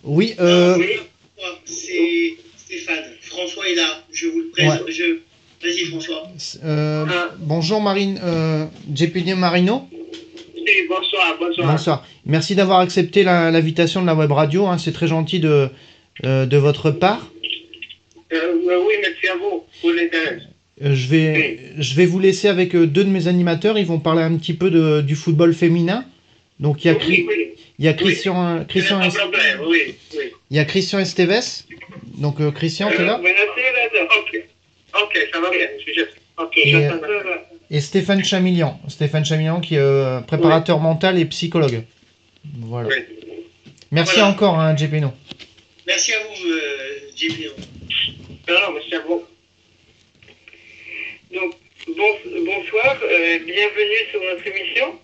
Oui, Oui, c'est Stéphane. François est là. Je vous le présente. ouais. Vas-y, François. Bonjour Marine, JPD Marino. Oui, bonsoir, bonsoir. Bonsoir. Merci d'avoir accepté l'invitation de la web radio, hein, c'est très gentil de votre part. Oui, merci à vous pour l'intérêt. Je vais vous laisser avec deux de mes animateurs, ils vont parler un petit peu du football féminin. Donc Oui. il y a Christian, Pas de problème, oui. il y a Christian Esteves. Donc Christian, t'es là? Ok, ok, ça va bien. Ok, Et, et Stéphane Chamillian. Stéphane Chamillian qui est préparateur mental et psychologue. Voilà. Oui. Merci Voilà. encore, hein, JPNO. Merci à vous, JPO. Non, merci à vous. Donc, bonsoir, bienvenue sur notre émission.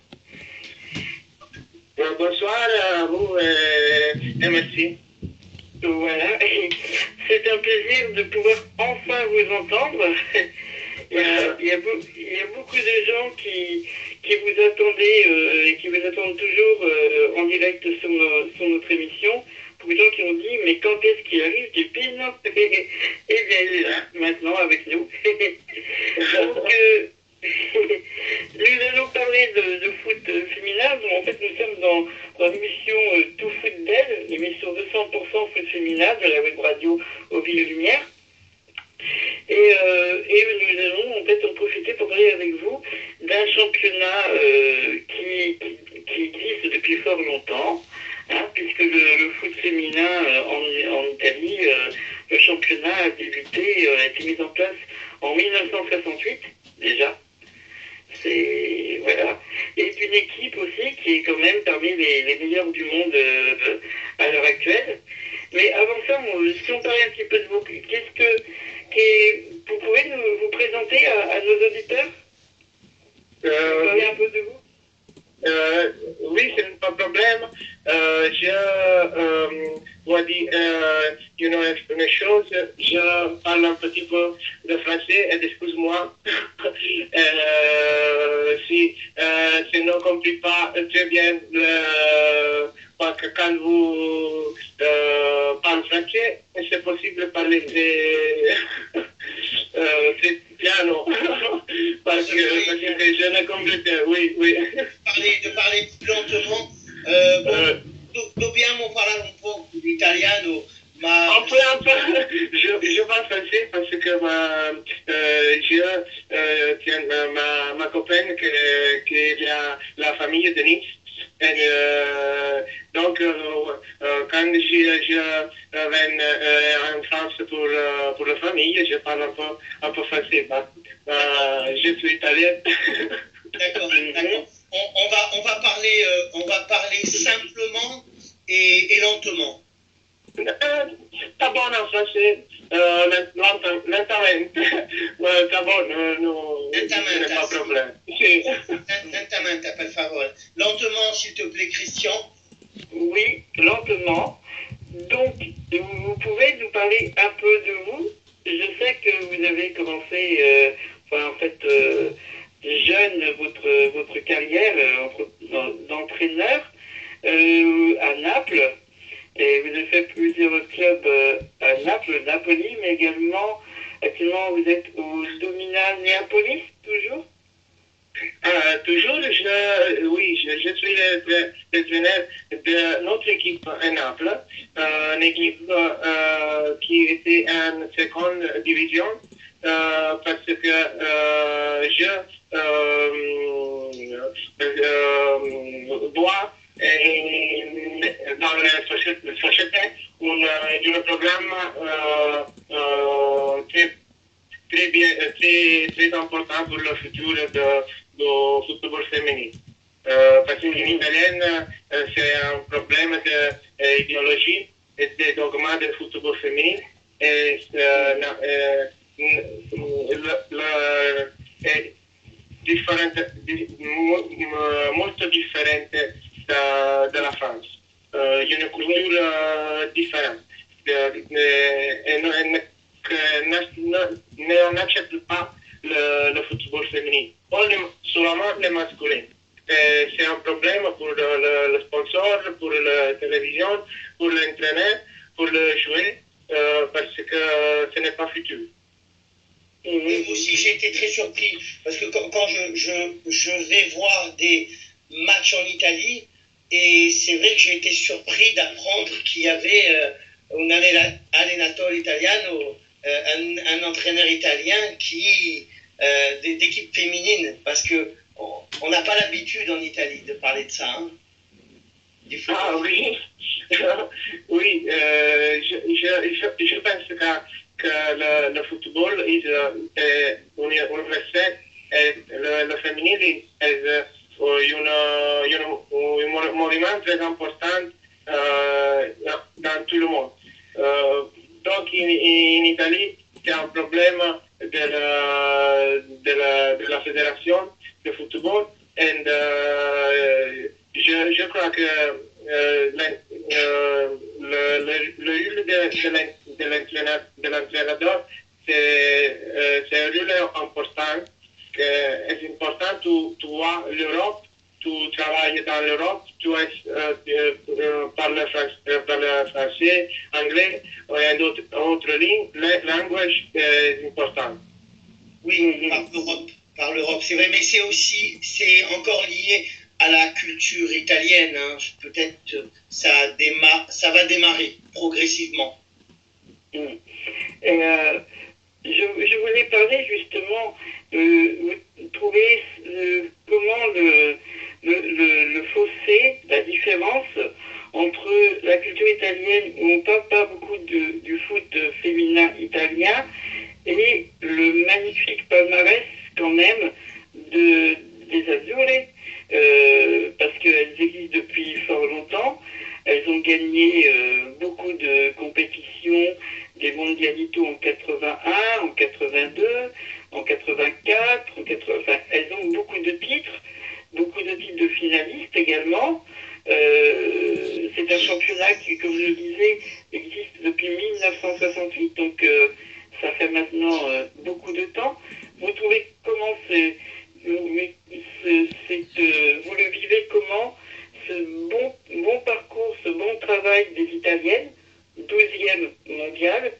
Bonsoir à vous et merci. Voilà, c'est un plaisir de pouvoir enfin vous entendre. Il y a beaucoup de gens qui vous attendaient et qui vous attendent toujours en direct sur notre émission. Beaucoup de gens qui ont dit mais quand est-ce qu'il arrive du PIN? Et bien il est là maintenant avec nous. Donc nous allons parler de foot féminin. Donc, en fait nous sommes dans l'émission Tout Foot d'elle, l'émission 200% foot féminin de la web radio Aux Villes et Lumière. Et nous allons en fait en profiter pour parler avec vous d'un championnat qui existe depuis fort longtemps, hein, puisque le foot féminin en Italie, le championnat a débuté, a été mis en place en 1968 déjà. Voilà. Et une équipe aussi qui est quand même parmi les meilleures du monde à l'heure actuelle. Mais avant ça, si on parlait un petit peu de vous, vous pouvez vous présenter à nos auditeurs? Parler un peu de vous? Oui, c'est pas de problème. Je dois dire une chose. Je parle un petit peu de français et excuse-moi si je ne comprends pas très bien parce que quand vous parlez français, c'est possible de parler très piano parce que je ne comprends pas. Oui. De parler più lentement. Dobbiamo parlare un po' di italiano, ma... Un peu. Je parle français parce que ma copine qui a la famille de Nice. Et, donc, quand je viens en France pour la famille, je parle un peu français. Je suis italien. D'accord. On va parler simplement et lentement. Tá bom en français, lentamente. Tá bon, non, pas de problème. Lentamente, per favore. Lentement, s'il te plaît, Christian. Oui, lentement. Donc, vous pouvez nous parler un peu de vous. Je sais que vous avez commencé, jeune votre carrière d'entraîneur à Naples. Et vous avez fait plusieurs clubs à Naples, Napoli, mais également, actuellement, vous êtes au Domina Neapolis, toujours? Toujours, je suis le traîneur de notre équipe à Naples, une équipe qui était en seconde division, parce que je dois dans la société un programme très important pour le futur du football féminin. Parce qu'en Italie, c'est un problème d'idéologie et de dogma du football féminin. Et molto differente della France. Une culture différente. Et on n'accepte pas le football féminin, seulement le masculin. C'est un problème pour le sponsor, pour la télévision, pour l'entraîneur, pour le joueur, parce que ce n'est pas futur. Et moi aussi, j'ai été très surpris parce que quand je vais voir des matchs en Italie, et c'est vrai que j'ai été surpris d'apprendre qu'il y avait un allenatore italiano, un entraîneur italien d'équipe féminine, parce que on n'a pas l'habitude en Italie de parler de ça. Hein, ah oui, oui, je pense que le football est universel et le féminin est un mouvement très important dans tout le monde. Donc en Italie, c'est un problème de la fédération de football et je crois que le rôle de l'entraîneur, c'est un rôle important. C'est important de voir l'Europe, tu travailles dans l'Europe, tu parles français, anglais et d'autres langues, c'est important. Oui, par l'Europe, c'est vrai, mais c'est encore lié à la culture italienne. Hein. Peut-être ça va démarrer progressivement. Et, je voulais parler justement, vous trouvez comment le fossé, la différence entre la culture italienne, où on ne parle pas beaucoup du foot féminin italien, et le magnifique palmarès quand même des Azzurre, parce qu'elles existent depuis fort longtemps. Elles ont gagné beaucoup de compétitions, des mondialitos en 81, en 82, en 84, elles ont beaucoup de titres de finalistes également. C'est un championnat qui, comme je le disais, existe depuis 1968, donc ça fait maintenant beaucoup de temps. Vous trouvez comment vous le vivez comment, ce bon parcours, ce bon travail des Italiennes, 12e mondiale,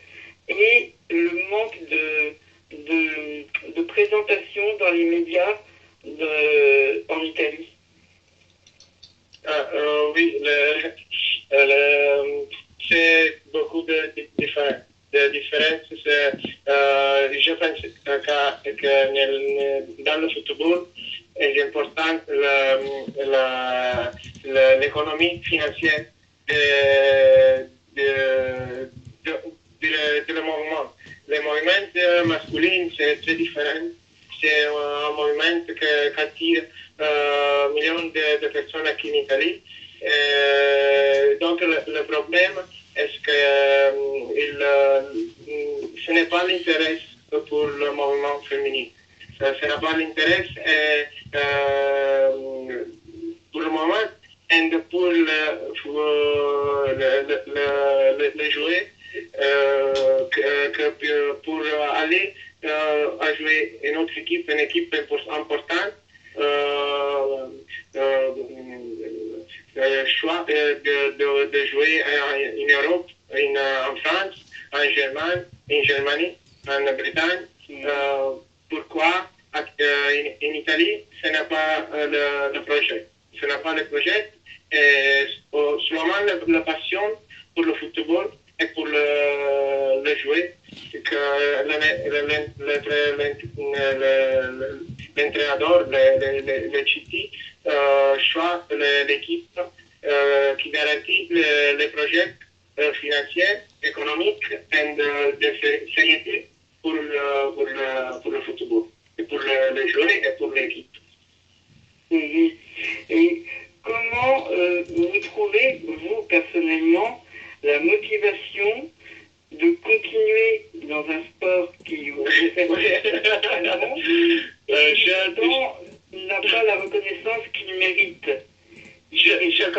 et le manque de présentation dans les médias en Italie? Oui, c'est beaucoup de différences. Je pense que dans le football, c'est important l'économie financière de le mouvement. Le mouvement masculin, c'est très différent. C'est un mouvement qui attire millions de personnes qui en Italie. Donc le problème est que ce n'est pas l'intérêt pour le mouvement féminin. Ce n'est pas l'intérêt pour le moment et pour les joueurs pour aller à jouer une autre équipe, une équipe importante. Choix de jouer en Europe, en France, en Germanie, en Bretagne. Pourquoi en Italie, ce n'est pas le projet. Ce n'est pas le projet. Seulement la passion pour le football et pour le jouer. Que l'entraîneur, le Chiti, choisit l'équipe qui garantit les projets financiers, économiques et de sécurité pour le football, et pour les joueurs et pour l'équipe. Et comment vous trouvez, vous personnellement, la motivation de continuer dans un sport qui vous fait il n'a pas la reconnaissance qu'il mérite? J'ai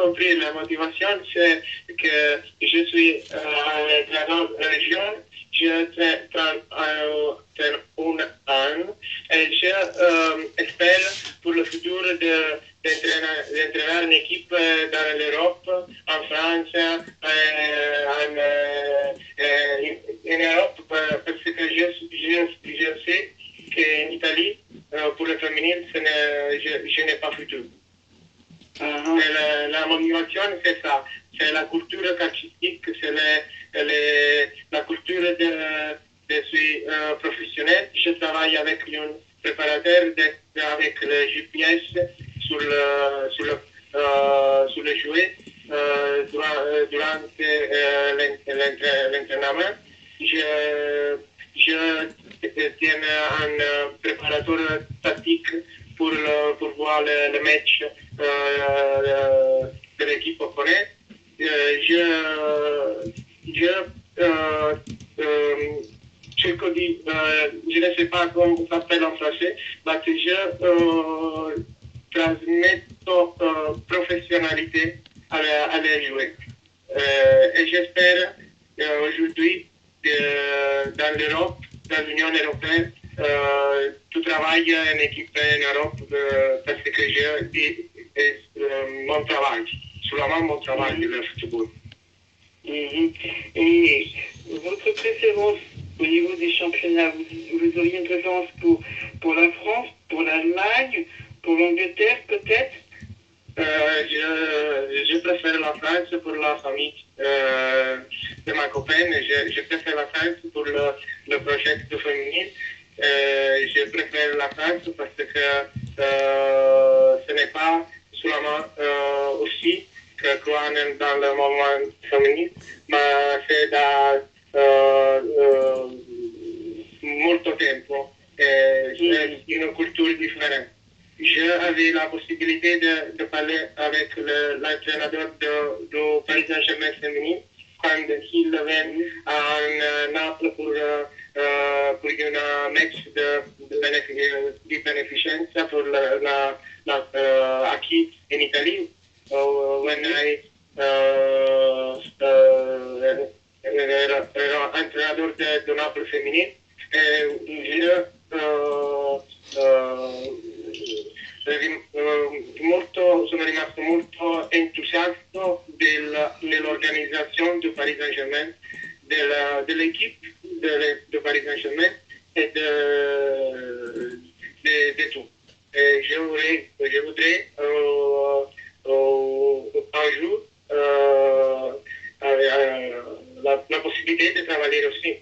compris. La motivation, c'est que je suis dans la région, je traîne un an et j'espère pour le futur d'entraîner une équipe dans l'Europe, en France, en Europe, parce que je sais qu'en Italie, pour le féminin, je n'ai pas futur. La motivation, c'est ça. C'est la culture artistique, c'est la culture de suis professionnel. Je travaille avec un préparateur avec le GPS sur le jouet durant l'entraînement. Je tiens un préparateur tactique pour voir le match de l'équipe opponente. Je ne sais pas comment ça s'appelle en français, mais je transmets professionnalité à les joueurs. Et j'espère aujourd'hui dans l'Europe, dans l'Union européenne, tu travailles en équipe en Europe parce que mon travail, seulement mon travail de le football. Et votre préférence au niveau des championnats, vous auriez une préférence pour la France, pour l'Allemagne, pour l'Angleterre peut-être? Je préfère la France pour la famille de ma copine. Je préfère la France pour le projet de féminin. Je préfère la France parce que ce n'est pas seulement aussi que croire dans le moment féminin, mais c'est dans molto tempo. C'est une culture différente. J'avais la possibilité de parler avec l'entraîneur du Paris Saint-Germain féminin quand il vient à Naples pour un match de bénéficence pour acquis en Italie. When I entraîneur de Naples féminin, sono rimasto molto entusiasta dell'organizzazione del Paris Saint-Germain, dell'equipe de Paris Saint-Germain et de tout. Et je voudrais un jour la possibilité de travailler aussi.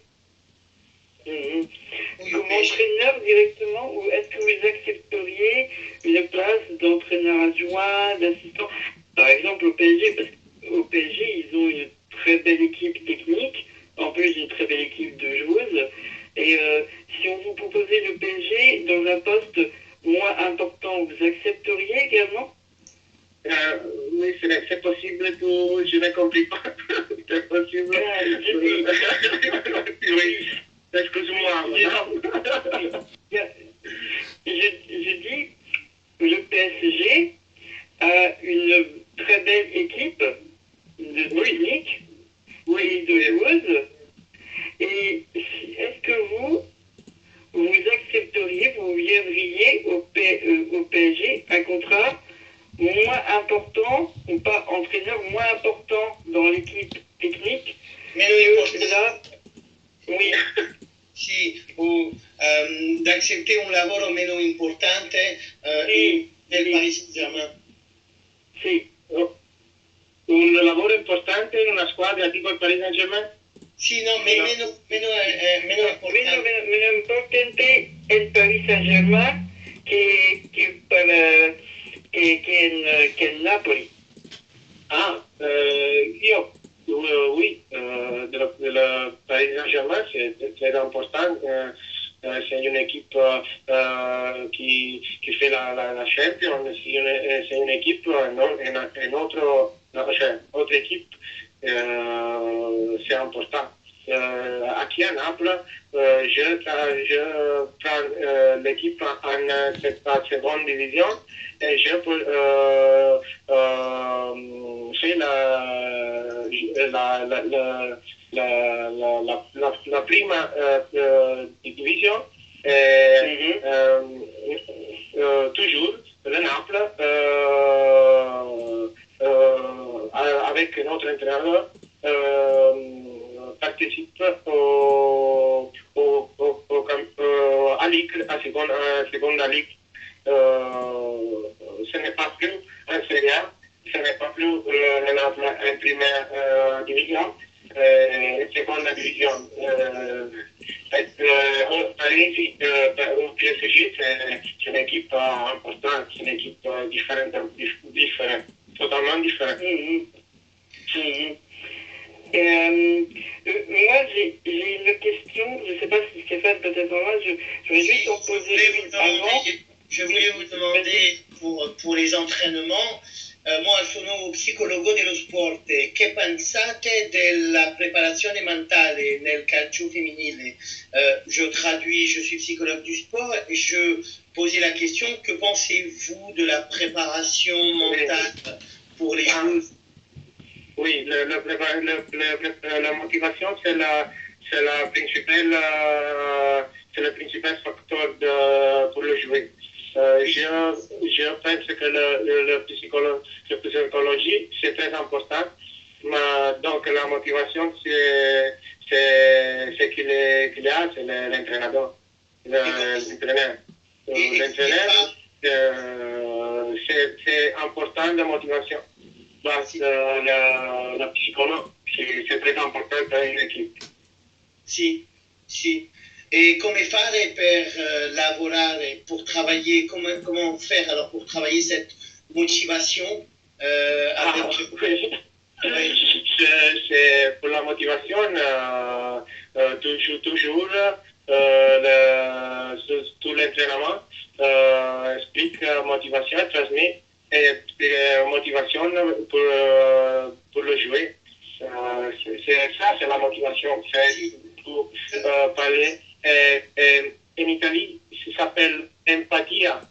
Comme entraîneur directement, ou est-ce que vous accepteriez une place d'entraîneur adjoint, d'assistant? Par exemple au PSG, parce qu'au PSG, ils ont une très belle équipe technique, en plus une très belle équipe de joueuses. Et si on vous proposait le PSG dans un poste moins important, vous accepteriez également? Oui, c'est possible que je ne compris pas. C'est possible. Oui. Excuse-moi. Je dis que le PSG a une très belle équipe de technique et de joueuses. Et est-ce que vous accepteriez, vous viendriez au PSG un contrat moins important, ou pas entraîneur, moins important dans l'équipe technique? Mais non, là, oui. Sì, d'accepter un lavoro meno importante nel Paris Saint-Germain. Sì. Un lavoro importante in una squadra tipo il Paris Saint-Germain? Sì, no, meno importante. Meno importante il Paris Saint-Germain che il Napoli. Oui, de la Paris Saint-Germain, c'est très important. C'est une équipe qui fait la Champions. C'est une équipe, autre équipe, c'est important. Aquí à Naples, je prends l'équipe en seconde division et je fais la prima division. Toujours, le Naples, avec notre entraîneur, participe à Ligue, à seconde Ligue. Ce n'est pas plus un Serie A, ce n'est pas plus le Naples en première division, seconde division. Au PSG, c'est une équipe importante, c'est une équipe différente, totalement différente. Moi, j'ai une question, je ne sais pas si Stéphane peut-être en a, je vais juste en poser une avant. Je voulais vous demander pour les entraînements, moi sono psicologo dello sport, che pensate della preparazione mentale nel calcio femminile? Je traduis, je suis psychologue du sport et je posais la question, que pensez-vous de la préparation mentale pour les joueuses? Oui, la motivation, c'est le principal facteur pour le jouer. Je pense que la psychologie, c'est très important. Mais donc, la motivation, c'est qu'il a, c'est l'entraîneur. L'entraîneur, c'est important la motivation. La psychologue, c'est très important dans une équipe. Sì, sì. E come fare per lavorare, pour travailler, comment faire alors pour travailler cette motivation avec... C'est pour la motivation, toujours tout l'entraînement explique motivation, transmet motivation pour le jouer. C'est la motivation. C'est pour parler. En Italie, ça s'appelle empathie. En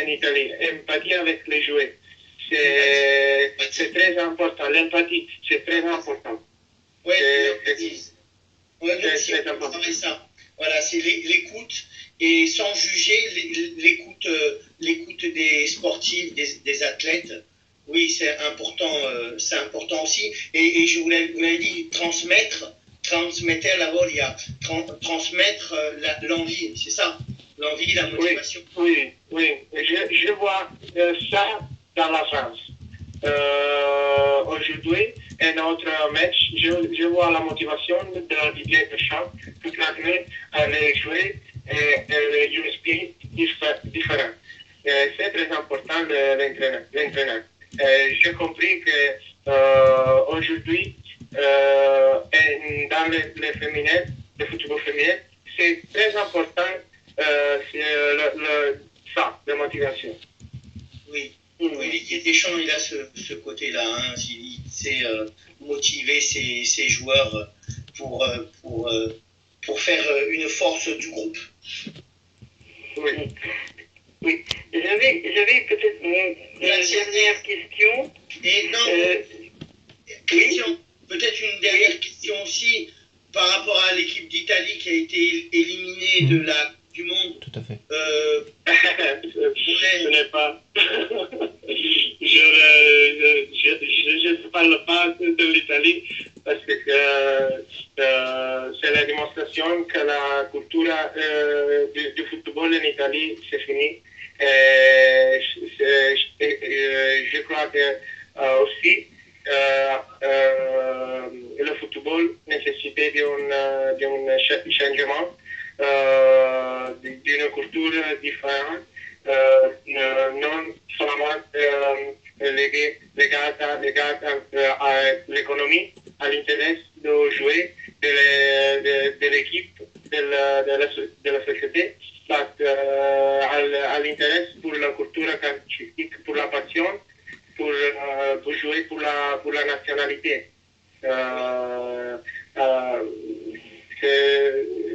Italie, empathie avec les joueurs. C'est très important. L'empathie, c'est très important. Oui, c'est très ça. Voilà, c'est l'écoute et sans juger l'écoute des sportifs, des athlètes. Oui, c'est important aussi. Et je vous l'avais dit, transmettre la voglia, transmettre l'envie, c'est ça, l'envie, la motivation. Oui. Je vois ça dans la France. Aujourd'hui, un autre match, je vois la motivation de Didier Deschamps qui transmet à les joueurs un esprit différent. C'est très important l'entraîneur. J'ai compris que aujourd'hui, dans le football féminin, c'est très important ça, la motivation. Oui. Didier Deschamps, il a ce côté-là. Hein. Il sait motiver ses joueurs pour faire une force du groupe. Oui. J'avais peut-être une dernière question. Et non, peut-être une dernière question aussi par rapport à l'équipe d'Italie qui a été éliminée du monde. Tout à fait. Ce n'est pas. Je ne parle pas de l'Italie parce que c'est la démonstration que la culture du football en Italie, c'est fini. Je crois que aussi le football nécessitait d'un changement, d'une culture différente, non seulement legata à l'économie, à l'intérêt de jouer de l'équipe, de la société, mais à l'intérêt pour la culture artistique, pour la passion, pour jouer pour la nationalité.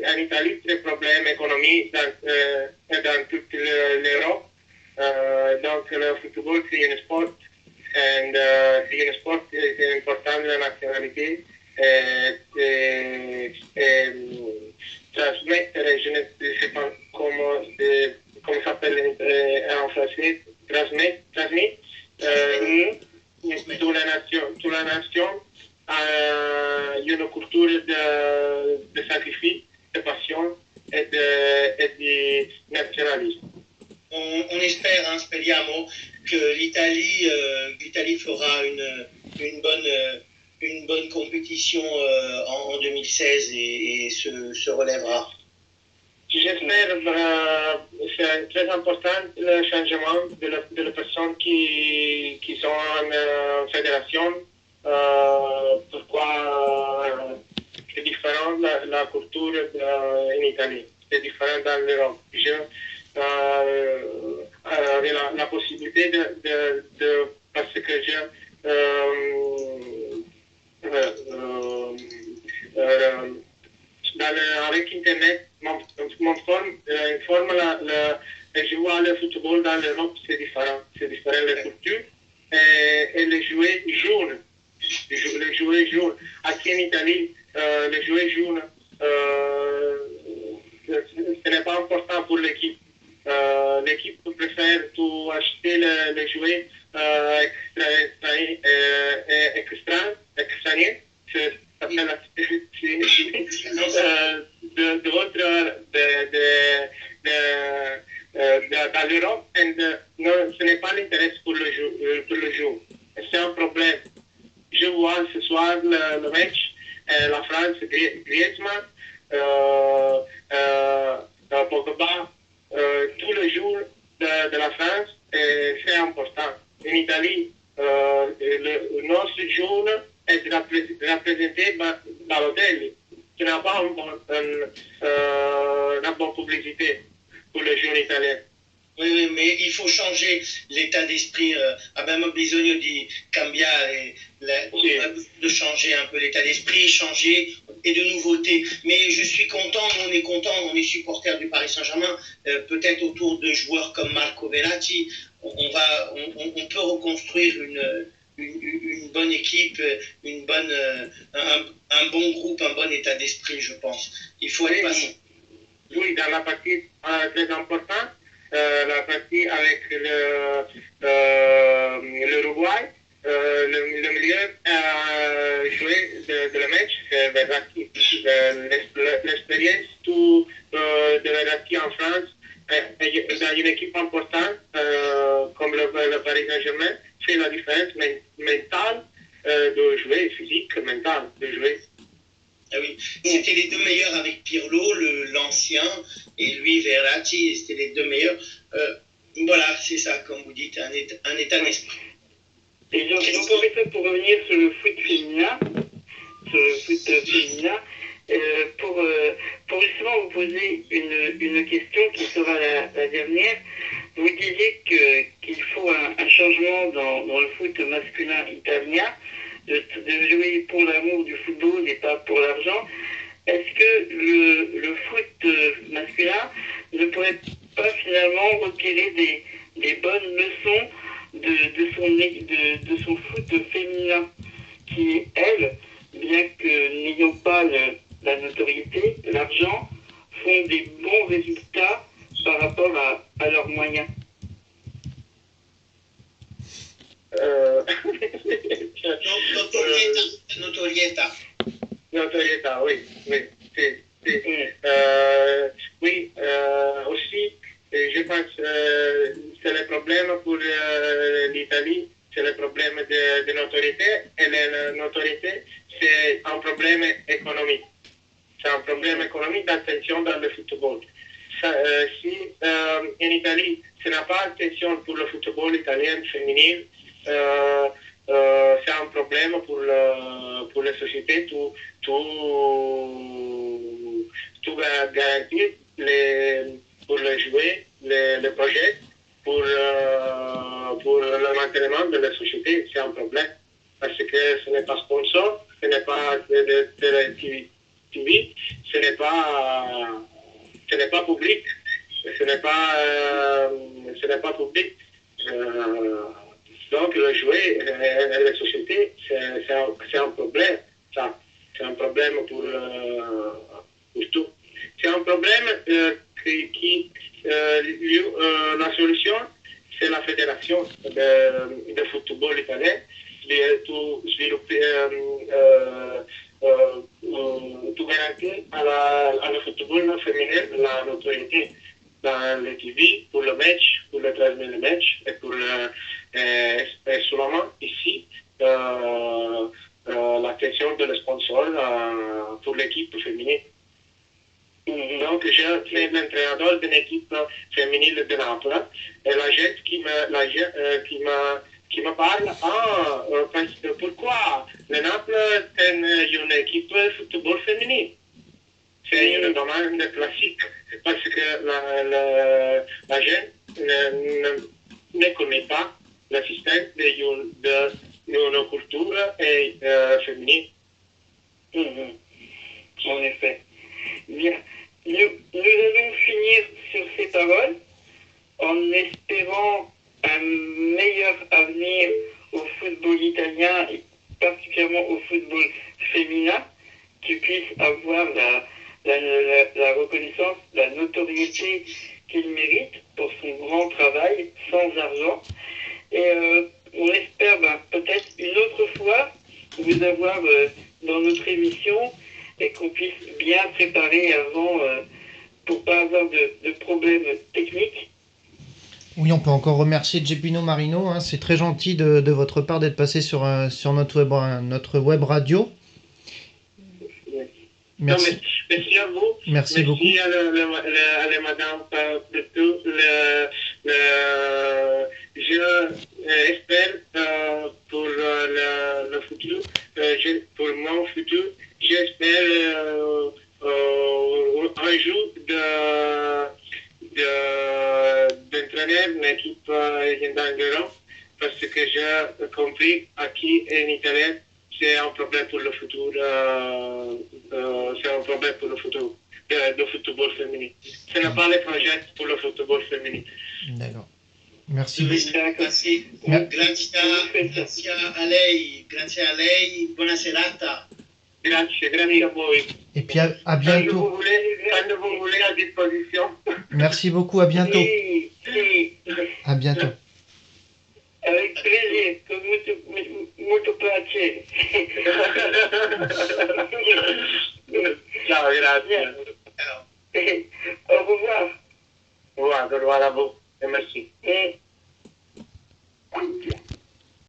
En Italie, les problèmes économiques dans toute l'Europe. Donc, le football, c'est un sport. Et c'est un sport qui est important de la nationalité. Transmettre, je ne sais pas comment ça s'appelle en français, trasmis toute la nation à une culture de sacrifice, de passion et de nationalisme. On espère, hein, Speriamo, que l'Italie fera une bonne compétition en 2016 et se relèvera. J'espère que c'est très important le changement de les personnes qui sont en fédération. Pourquoi c'est différent la culture en Italie, c'est différent dans l'Europe. Avec la possibilité parce que avec Internet, je vois le football dans l'Europe, c'est différent la culture et les joueurs jaunes. Les joueurs jaunes. Aquí en Italie, les joueurs jaunes, ce n'est pas important pour l'équipe. L'équipe préfère tout acheter les jouets extraños. Dans l'Europe, ce n'est pas l'intérêt pour le jeu. C'est un problème. Je vois ce soir le match, la France, Griezmann, Pogba, tous les jours de la France, c'est important. En Italie, notre jaune est représenté par l'hôtel. Ce n'a pas une bonne publicité pour les jeunes italiens. Oui, mais il faut changer l'état d'esprit. Abbiamo bisogno di cambiare, de changer un peu l'état d'esprit, changer et de nouveautés. Mais je suis content, on est content, on est supporter du Paris Saint-Germain. Peut-être autour de joueurs comme Marco Verratti, on peut reconstruire une bonne équipe, un bon groupe, un bon état d'esprit, je pense. Il faut être patient. Oui, dans la partie très importante, la partie avec l'Uruguay, le milieu joué de le match, c'est Verratti. L'expérience de Verratti en France, dans une équipe importante comme le Paris Saint-Germain, fait la différence mentale de jouer, physique, mentale de jouer. Ah oui, c'était les deux meilleurs avec Pirlo, l'ancien, et lui, Verratti, c'était les deux meilleurs. Voilà, c'est ça, comme vous dites, un état d'esprit. Et donc, professeur, pour revenir sur le foot féminin, pour justement vous poser une question qui sera la dernière, vous disiez qu'il faut un changement dans le foot masculin italien, de jouer pour l'amour du football et pas pour l'argent. Est-ce que le foot masculin ne pourrait pas finalement retirer des bonnes leçons de son foot féminin qui, elles, bien que n'ayant pas la notoriété, l'argent, font des bons résultats par rapport à leurs moyens? Notorietà, oui. Oui, aussi, je pense que c'est le problème pour l'Italie, c'est le problème de notoriété, et la notoriété, c'est un problème économique. C'est un problème économique d'attention dans le football. Si en Italie, ce n'a pas attention pour le football italien féminin, c'est un problème pour la société, tout va garantir pour les jouer, les projets, pour le maintenance de la société, c'est un problème. Parce que ce n'est pas sponsor, ce n'est pas de TV, ce n'est pas public, ce n'est pas public. Donc le jouet et la société, c'est un problème. Ça, c'est un problème pour tout. C'est un problème la solution, c'est la fédération de football italien qui tout garantit à le football féminin la notoriété dans les TV pour le match, pour le transmettre le match et pour seulement ici la question de le sponsor pour l'équipe féminine. Donc, je suis l'entraîneur d'une équipe féminine de Naples et la gente qui me parle, pourquoi le Naples est une équipe de football féminin? C'est une demande classique parce que la gente ne connaît pas le système de culture féminine. En effet. Bien. Nous allons finir sur ces paroles en espérant un meilleur avenir au football italien et particulièrement au football féminin, qui puisse avoir la reconnaissance, la notoriété qu'il mérite pour son grand travail sans argent. Et on espère peut-être une autre fois vous avoir dans notre émission et qu'on puisse bien préparer avant pour pas avoir de problèmes techniques. Oui, on peut encore remercier Gepino Marino, hein, c'est très gentil de votre part d'être passé sur notre web radio. Merci. Merci à vous. Merci beaucoup. Merci à la madame de tout. J'espère pour le futur, pour mon futur, j'espère un jour d'entraîner une équipe légendaire d'Europe parce que j'ai compris ici en Italie c'est un problème pour le futur, c'est un problème pour le futur du football féminin. Ce n'est pas le projet pour le football féminin. D'accord. Merci. Grazie a lei, buona serata. Grazie a voi. Et puis à bientôt. Quand vous voulez, à disposition. Merci beaucoup, à bientôt. Oui, oui. À bientôt. Avec plaisir, con molto piacere. Ciao, grazie. Au revoir. Au revoir à vous et merci.